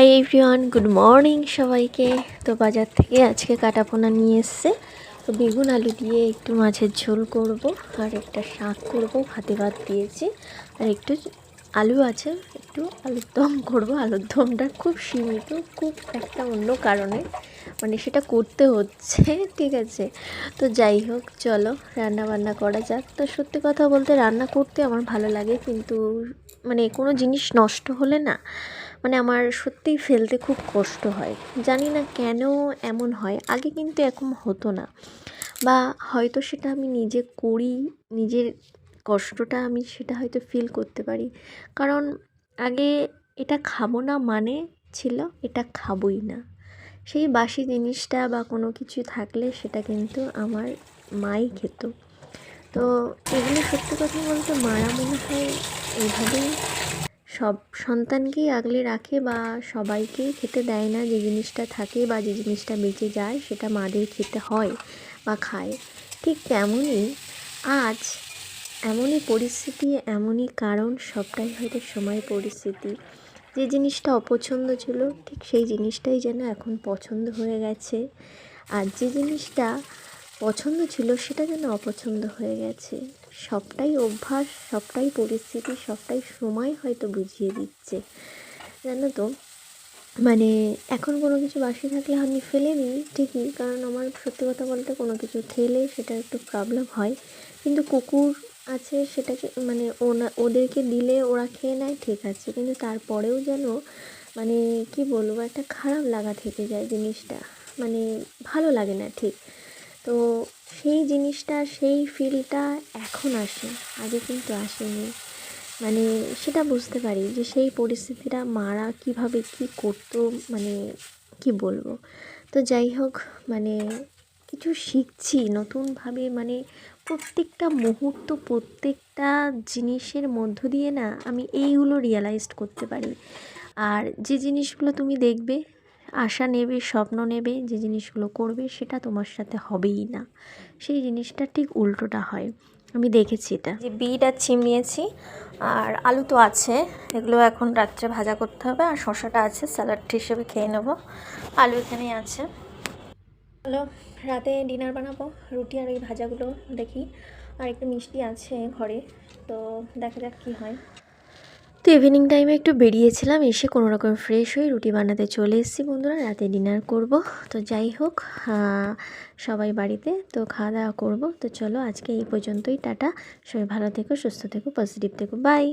Hi everyone, good morning সবাইকে। তো বাজার থেকে আজকে কাটাপোনা নিয়ে এসছে। তো বেগুন আলু দিয়ে একটু মাছের ঝোল করব, আর একটা শাক করব, ভাতে ভাত দিয়েছি, আর একটু আলু আছে, একটু আলুর দম করবো। আলুর দমটা খুব সীমিত, খুব একটা অন্য কারণে মানে সেটা করতে হচ্ছে, ঠিক আছে। তো যাই হোক, চলো রান্না বান্না করা যাক। তো সত্যি কথা বলতে রান্না করতে আমার ভালো লাগে, কিন্তু মানে কোনো জিনিস নষ্ট হলে না মানে আমার সত্যিই ফেলতে খুব কষ্ট হয়। জানি না কেন এমন হয়, আগে কিন্তু এরকম হতো না, বা হয়তো সেটা আমি নিজে করি, নিজের কষ্টটা আমি সেটা হয়তো ফিল করতে পারি। কারণ আগে এটা খাবো না মানে ছিল এটা খাবোই না, সেই বাসি জিনিসটা বা কোনো কিছু থাকলে সেটা কিন্তু আমার মাই খেত। তো এগুলো সত্যি কথা বলতে মারা মনে হয় এইভাবেই সব সন্তানকেই আগলে রাখে, বা সবাইকেই খেতে দেয় না। যে জিনিসটা থাকে বা যে জিনিসটা বেঁচে যায় সেটা মাদের খেতে হয় বা খায়। ঠিক তেমনই আজ এমনই পরিস্থিতি, এমনই কারণ, সবটাই হয়তো সময় পরিস্থিতি। যে জিনিসটা অপছন্দ ছিল ঠিক সেই জিনিসটাই যেন এখন পছন্দ হয়ে গেছে, আর যে জিনিসটা পছন্দ ছিল সেটা যেন অপছন্দ হয়ে গেছে। সবটাই অভ্যাস, সবটাই পরিস্থিতি, সবটাই সময় হয়তো বুঝিয়ে দিচ্ছে, জানো তো। মানে এখন কোনো কিছু বাসি থাকলে আমি ফেলে দিই ঠিকই, কারণ আমার সত্যি কথা বলতে কোনো কিছু খেলে সেটা একটু প্রবলেম হয়। কিন্তু কুকুর আছে, সেটাকে মানে ওদেরকে দিলে ওরা খেয়ে নেয়, ঠিক আছে, কিন্তু তারপরেও যেন মানে কি বলবো, একটা খারাপ লাগা থেকে যায় জিনিসটা, মানে ভালো লাগে না ঠিক। তো সেই জিনিসটা, সেই ফিলটা এখন আসে, আগে কিন্তু আসেনি। মানে সেটা বুঝতে পারি যে সেই পরিস্থিতিটা মারা কিভাবে কি করতো, মানে কি বলবো। তো যাই হোক, মানে কিছু শিখছি নতুনভাবে, মানে প্রত্যেকটা মুহূর্ত, প্রত্যেকটা জিনিসের মধ্য দিয়ে না আমি এইগুলো রিয়েলাইজড করতে পারি। আর যে জিনিসগুলো তুমি দেখবে, আশা নেবে, স্বপ্ন নেবে, যে জিনিসগুলো করবে সেটা তোমার সাথে হবেই না, সেই জিনিসটা ঠিক উল্টোটা হয়। আমি দেখেছি এটা। যে বিট আর ছিম নিয়েছি, আর আলু তো আছে, এগুলো এখন রাত্রে ভাজা করতে হবে, আর শসাটা আছে, স্যালাড হিসেবে খেয়ে নেবো। আলু এখানেই আছে। হলো, রাতে ডিনার বানাবো, রুটি আর এই ভাজাগুলো দেখি, আর একটু মিষ্টি আছে ঘরে, তো দেখা যাক কী হয়। তো ইভিনিং টাইমে একটু বেরিয়েছিলাম, এসে কোনো রকম ফ্রেশ হয়ে রুটি বানাতে চলে এসেছি বন্ধুরা, রাতে ডিনার করব। তো যাই হোক, সবাই বাড়িতে, তো খাওয়া দাওয়া করবো। তো চলো আজকে এই পর্যন্তই, টাটা। সবাই ভালো থেকো, সুস্থ থেকো, পজিটিভ থেকো, বাই।